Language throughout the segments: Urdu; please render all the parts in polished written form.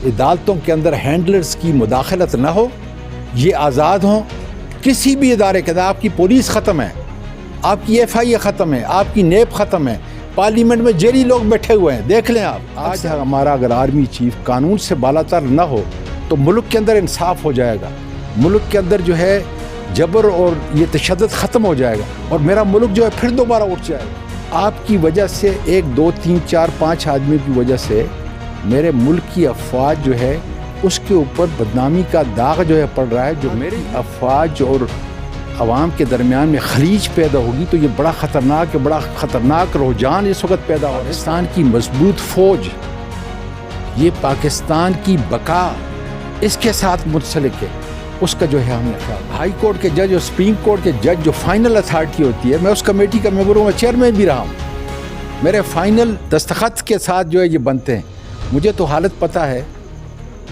عدالتوں کے اندر ہینڈلرز کی مداخلت نہ ہو، یہ آزاد ہوں کسی بھی ادارے کے اندر. آپ کی پولیس ختم ہے، آپ کی ایف آئی اے ختم ہے، آپ کی نیب ختم ہے، پارلیمنٹ میں جیلی لوگ بیٹھے ہوئے ہیں. دیکھ لیں آپ. آج ہمارا اگر آرمی چیف قانون سے بالاتر نہ ہو تو ملک کے اندر انصاف ہو جائے گا، ملک کے اندر جو ہے جبر اور یہ تشدد ختم ہو جائے گا، اور میرا ملک جو ہے پھر دوبارہ اٹھ جائے گا. آپ کی وجہ سے 1 2 3 4 5 آدمیوں کی وجہ سے میرے ملک کی افواج جو ہے اس کے اوپر بدنامی کا داغ جو ہے پڑ رہا ہے. جو میری افواج اور عوام کے درمیان میں خلیج پیدا ہوگی تو یہ بڑا خطرناک رجحان اس وقت پیدا ہو. پاکستان کی مضبوط فوج، یہ پاکستان کی بقا اس کے ساتھ منسلک ہے. اس کا جو ہے ہم نے خیال. ہائی کورٹ کے جج اور سپریم کورٹ کے جج جو فائنل اتھارٹی ہوتی ہے، میں اس کمیٹی کا ممبر ہوں، میں چیئرمین بھی رہا ہوں. میرے فائنل دستخط کے ساتھ جو ہے یہ بنتے ہیں. مجھے تو حالت پتہ ہے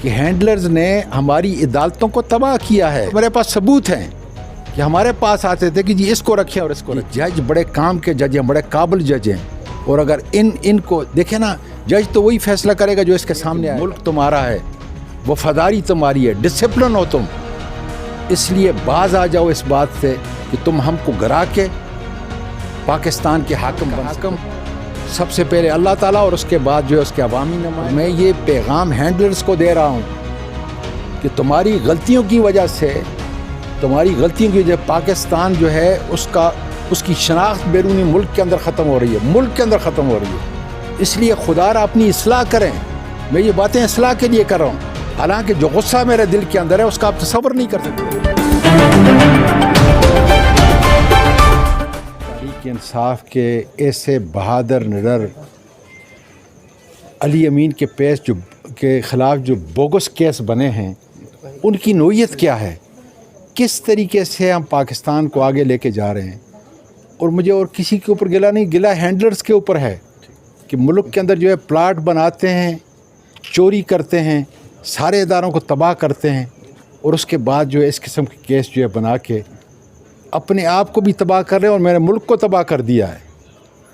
کہ ہینڈلرز نے ہماری عدالتوں کو تباہ کیا ہے. میرے پاس ثبوت ہیں کہ ہمارے پاس آتے تھے کہ جی اس کو رکھیں اور اس کو رکھیں. جج بڑے کام کے جج ہیں، بڑے قابل جج ہیں، اور اگر ان کو دیکھیں نا، جج تو وہی فیصلہ کرے گا جو اس کے سامنے آئے. ملک تمہارا ہے، وفاداری تمہاری ہے، ڈسپلن ہو تم. اس لیے باز آ جاؤ اس بات سے کہ تم ہم کو گرا کے پاکستان کے حاکم سب سے پہلے اللہ تعالیٰ اور اس کے بعد جو ہے اس کے عوامی نمائندے. میں یہ پیغام ہینڈلرز کو دے رہا ہوں کہ تمہاری غلطیوں کی وجہ سے پاکستان جو ہے اس کی شناخت بیرونی ملک کے اندر ختم ہو رہی ہے. اس لیے خدا را اپنی اصلاح کریں. میں یہ باتیں اصلاح کے لیے کر رہا ہوں، حالانکہ جو غصہ میرے دل کے اندر ہے اس کا آپ تصور نہیں کر سکتے. تحریک انصاف کے ایسے بہادر نڈر علی امین کے خلاف جو بوگس کیس بنے ہیں، ان کی نوعیت کیا ہے، کس طریقے سے ہم پاکستان کو آگے لے کے جا رہے ہیں. اور مجھے اور کسی کے اوپر گلہ نہیں، گلہ ہینڈلرز کے اوپر ہے کہ ملک کے اندر جو ہے پلاٹ بناتے ہیں، چوری کرتے ہیں، سارے اداروں کو تباہ کرتے ہیں، اور اس کے بعد جو ہے اس قسم کے کیس جو ہے بنا کے اپنے آپ کو بھی تباہ کر رہے ہیں اور میرے ملک کو تباہ کر دیا ہے.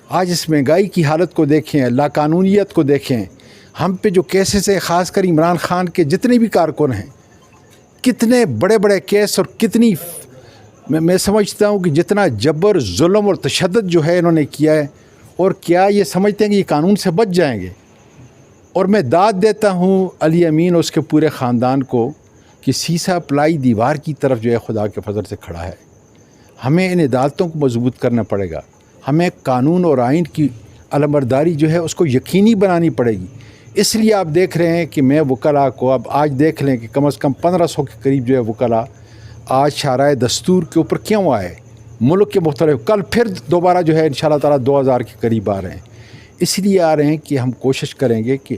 آج اس مہنگائی کی حالت کو دیکھیں، لاقانونیت کو دیکھیں. ہم پہ جو کیسز ہے، خاص کر عمران خان کے جتنے بھی کارکن ہیں، کتنے بڑے بڑے کیس، اور کتنی میں سمجھتا ہوں کہ جتنا جبر، ظلم اور تشدد جو ہے انہوں نے کیا ہے، اور کیا یہ سمجھتے ہیں کہ یہ قانون سے بچ جائیں گے. اور میں داد دیتا ہوں علی امین اور اس کے پورے خاندان کو کہ سیسا پلائی دیوار کی طرف جو ہے خدا کے فضل سے کھڑا ہے. ہمیں ان عدالتوں کو مضبوط کرنا پڑے گا. ہمیں قانون اور آئین کی علمبرداری جو ہے اس کو یقینی بنانی پڑے گی. اس لیے آپ دیکھ رہے ہیں کہ میں وکلاء کو اب آج دیکھ لیں کہ کم از کم 1500 کے قریب جو ہے وکلاء آج شارع دستور کے اوپر کیوں آئے. ملک کے مختلف، کل پھر دوبارہ جو ہے انشاءاللہ تعالیٰ 2000 کے قریب آ رہے ہیں. اس لیے آ رہے ہیں کہ ہم کوشش کریں گے کہ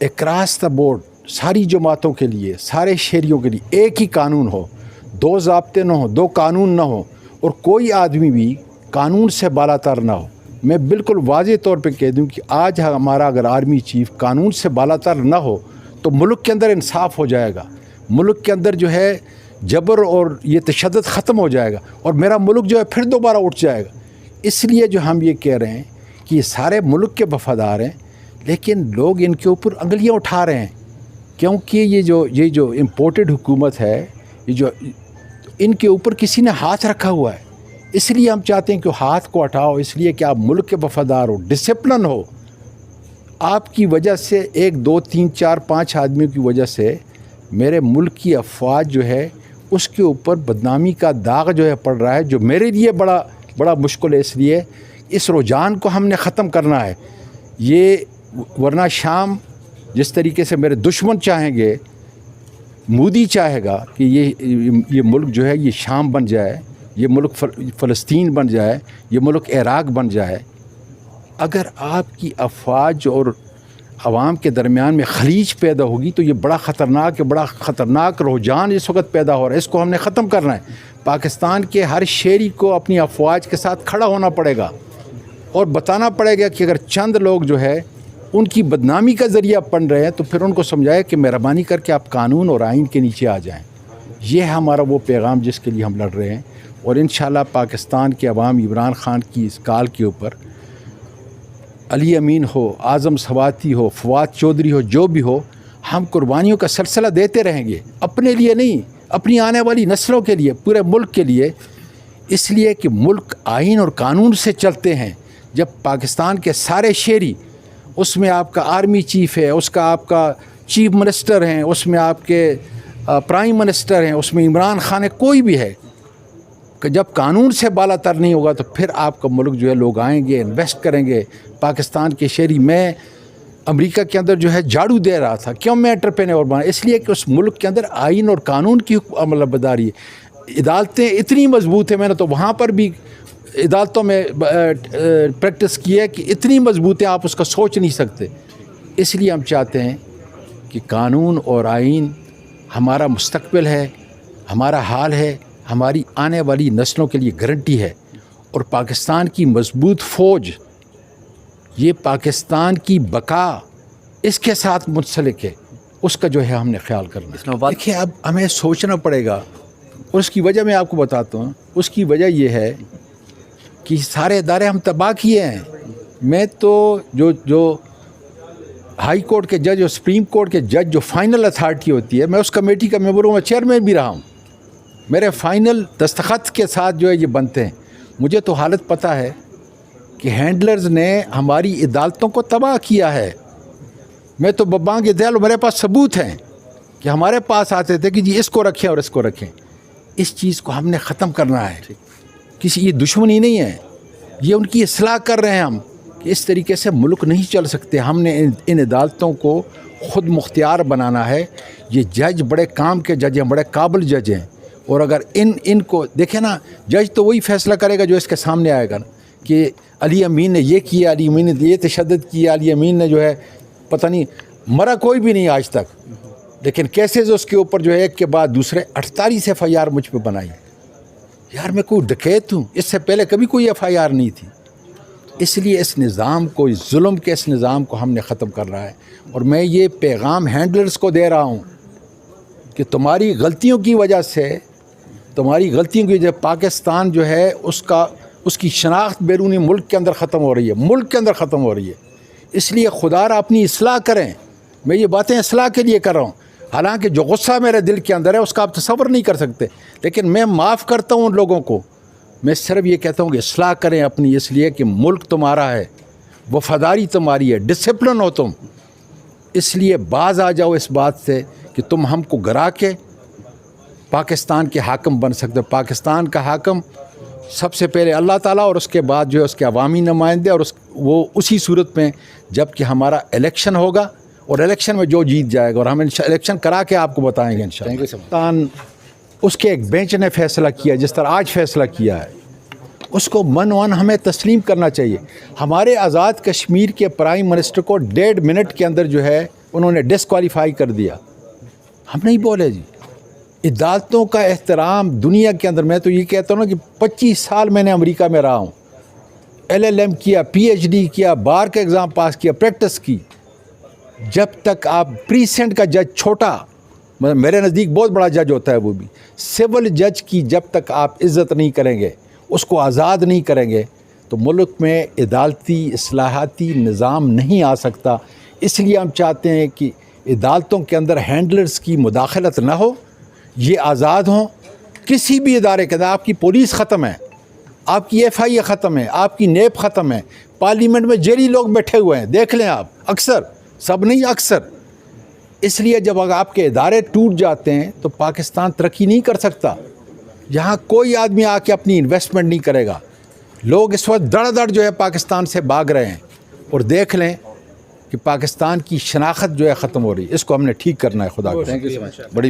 اکراس دا بورڈ ساری جماعتوں کے لیے، سارے شہریوں کے لیے ایک ہی قانون ہو، 2 ضابطے نہ ہوں، 2 قانون نہ ہوں، اور کوئی آدمی بھی قانون سے بالاتر نہ ہو. میں بالکل واضح طور پہ کہہ دوں کہ آج ہمارا اگر آرمی چیف قانون سے بالاتر نہ ہو تو ملک کے اندر انصاف ہو جائے گا، ملک کے اندر جو ہے جبر اور یہ تشدد ختم ہو جائے گا، اور میرا ملک جو ہے پھر دوبارہ اٹھ جائے گا. اس لیے جو ہم یہ کہہ رہے ہیں کہ یہ سارے ملک کے وفادار ہیں، لیکن لوگ ان کے اوپر انگلیاں اٹھا رہے ہیں، کیونکہ یہ جو امپورٹڈ حکومت ہے، یہ جو ان کے اوپر کسی نے ہاتھ رکھا ہوا ہے. اس لیے ہم چاہتے ہیں کہ ہاتھ کو ہٹاؤ، اس لیے کہ آپ ملک کے وفادار ہو، ڈسپلن ہو. آپ کی وجہ سے 1 2 3 4 5 آدمیوں کی وجہ سے میرے ملک کی افواج جو ہے اس کے اوپر بدنامی کا داغ جو ہے پڑ رہا ہے، جو میرے لیے بڑا مشکل ہے. اس لیے اس رجحان کو ہم نے ختم کرنا ہے. یہ ورنہ شام جس طریقے سے میرے دشمن چاہیں گے، مودی چاہے گا کہ یہ ملک جو ہے یہ شام بن جائے، یہ ملک فلسطین بن جائے، یہ ملک عراق بن جائے. اگر آپ کی افواج اور عوام کے درمیان میں خلیج پیدا ہوگی تو یہ بڑا خطرناک رجحان اس وقت پیدا ہو رہا ہے. اس کو ہم نے ختم کرنا ہے. پاکستان کے ہر شہری کو اپنی افواج کے ساتھ کھڑا ہونا پڑے گا اور بتانا پڑے گا کہ اگر چند لوگ جو ہے ان کی بدنامی کا ذریعہ بن رہے ہیں تو پھر ان کو سمجھائے کہ مہربانی کر کے آپ قانون اور آئین کے نیچے آ جائیں. یہ ہمارا وہ پیغام جس کے لیے ہم لڑ رہے ہیں. اور انشاءاللہ پاکستان کے عوام عمران خان کی اس کال کے اوپر علی امین ہو، اعظم سواتی ہو، فواد چودھری ہو، جو بھی ہو، ہم قربانیوں کا سلسلہ دیتے رہیں گے، اپنے لیے نہیں، اپنی آنے والی نسلوں کے لیے، پورے ملک کے لیے، اس لیے کہ ملک آئین اور قانون سے چلتے ہیں۔ جب پاکستان کے سارے شہری، اس میں آپ کا آرمی چیف ہے، اس کا آپ کا چیف منسٹر ہیں، اس میں آپ کے پرائم منسٹر ہیں، اس میں عمران خان ہے، کوئی بھی ہے، کہ جب قانون سے بالا تر نہیں ہوگا تو پھر آپ کا ملک جو ہے لوگ آئیں گے، انویسٹ کریں گے۔ پاکستان کے شہری، میں امریکہ کے اندر جو ہے جھاڑو دے رہا تھا، کیوں میں انٹرپرینور بنا؟ اس لیے کہ اس ملک کے اندر آئین اور قانون کی عمل بداری ہے، عدالتیں اتنی مضبوط ہیں۔ میں نے تو وہاں پر بھی عدالتوں میں پریکٹس کی ہے کہ اتنی مضبوط ہے آپ اس کا سوچ نہیں سکتے۔ اس لیے ہم چاہتے ہیں کہ قانون اور آئین ہمارا مستقبل ہے، ہمارا حال ہے، ہماری آنے والی نسلوں کے لیے گارنٹی ہے، اور پاکستان کی مضبوط فوج، یہ پاکستان کی بقا اس کے ساتھ منسلک ہے، اس کا جو ہے ہم نے خیال کرنا ہے۔ دیکھیں، اب ہمیں سوچنا پڑے گا، اور اس کی وجہ میں آپ کو بتاتا ہوں۔ اس کی وجہ یہ ہے کہ سارے ادارے ہم تباہ کیے ہیں۔ میں تو جو ہائی کورٹ کے جج اور سپریم کورٹ کے جج، جو فائنل اتھارٹی ہوتی ہے، میں اس کمیٹی کا ممبر ہوں، میں چیئرمین بھی رہا ہوں۔ میرے فائنل دستخط کے ساتھ جو ہے یہ بنتے ہیں۔ مجھے تو حالت پتہ ہے کہ ہینڈلرز نے ہماری عدالتوں کو تباہ کیا ہے۔ میں تو ببانگ دل، میرے پاس ثبوت ہیں کہ ہمارے پاس آتے تھے کہ جی اس کو رکھیں اور اس کو رکھیں۔ اس چیز کو ہم نے ختم کرنا ہے۔ کسی، یہ دشمنی نہیں ہے، یہ ان کی اصلاح کر رہے ہیں ہم، کہ اس طریقے سے ملک نہیں چل سکتے۔ ہم نے ان عدالتوں کو خود مختار بنانا ہے۔ یہ جج بڑے کام کے جج ہیں، بڑے قابل جج ہیں، اور اگر ان کو دیکھیں نا، جج تو وہی فیصلہ کرے گا جو اس کے سامنے آئے گا نا، کہ علی امین نے یہ کیا، علی امین نے یہ تشدد کیا، علی امین نے جو ہے پتہ نہیں، مرا کوئی بھی نہیں آج تک، لیکن کیسز اس کے اوپر جو ہے ایک کے بعد دوسرے 48 FIR مجھ پہ بنائی۔ یار میں کوئی ڈکیت ہوں؟ اس سے پہلے کبھی کوئی FIR نہیں تھی۔ اس لیے اس نظام کو، اس ظلم کے اس نظام کو ہم نے ختم کر رہا ہے، اور میں یہ پیغام ہینڈلرز کو دے رہا ہوں کہ تمہاری غلطیوں کی وجہ سے، پاکستان جو ہے اس کی شناخت بیرونی ملک کے اندر ختم ہو رہی ہے، ملک کے اندر ختم ہو رہی ہے۔ اس لیے خدا را اپنی اصلاح کریں۔ میں یہ باتیں اصلاح کے لیے کر رہا ہوں، حالانکہ جو غصہ میرے دل کے اندر ہے اس کا آپ تصور نہیں کر سکتے، لیکن میں معاف کرتا ہوں ان لوگوں کو۔ میں صرف یہ کہتا ہوں کہ اصلاح کریں اپنی، اس لیے کہ ملک تمہارا ہے، وفاداری تمہاری ہے، ڈسپلن ہو تم۔ اس لیے باز آ جاؤ اس بات سے کہ تم ہم کو گرا کے پاکستان کے حاکم بن سکتے ہو۔ پاکستان کا حاکم سب سے پہلے اللہ تعالیٰ، اور اس کے بعد جو ہے اس کے عوامی نمائندے، اور وہ اسی صورت میں جب کہ ہمارا الیکشن ہوگا، اور الیکشن میں جو جیت جائے گا، اور ہم الیکشن کرا کے آپ کو بتائیں گے انشاءاللہ۔ اس کے ایک بینچ نے فیصلہ کیا، جس طرح آج فیصلہ کیا ہے، اس کو من ہمیں تسلیم کرنا چاہیے۔ ہمارے آزاد کشمیر کے پرائم منسٹر کو 1.5 منٹ کے اندر جو ہے انہوں نے ڈسکوالیفائی کر دیا۔ ہم نہیں بولے جی۔ عدالتوں کا احترام دنیا کے اندر، میں تو یہ کہتا ہوں نا کہ 25 سال میں نے امریکہ میں رہا ہوں، LLM کیا، PhD کیا، بار کا ایگزام پاس کیا، پریکٹس کی۔ جب تک آپ پریسنٹ کا جج چھوٹا، میرے نزدیک بہت بڑا جج ہوتا ہے وہ بھی، سول جج کی جب تک آپ عزت نہیں کریں گے، اس کو آزاد نہیں کریں گے، تو ملک میں عدالتی اصلاحاتی نظام نہیں آ سکتا۔ اس لیے ہم چاہتے ہیں کہ عدالتوں کے اندر ہینڈلرز کی مداخلت نہ ہو، یہ آزاد ہوں۔ کسی بھی ادارے کے اندر آپ کی پولیس ختم ہے، آپ کی FIA ختم ہے، آپ کی نیب ختم ہے، پارلیمنٹ میں جیلی لوگ بیٹھے ہوئے ہیں، دیکھ لیں آپ، اکثر، سب نہیں اکثر۔ اس لیے جب آپ کے ادارے ٹوٹ جاتے ہیں تو پاکستان ترقی نہیں کر سکتا۔ یہاں کوئی آدمی آ کے اپنی انویسٹمنٹ نہیں کرے گا۔ لوگ اس وقت دڑ دڑ جو ہے پاکستان سے بھاگ رہے ہیں، اور دیکھ لیں کہ پاکستان کی شناخت جو ہے ختم ہو رہی ہے۔ اس کو ہم نے ٹھیک کرنا ہے۔ خدا بڑی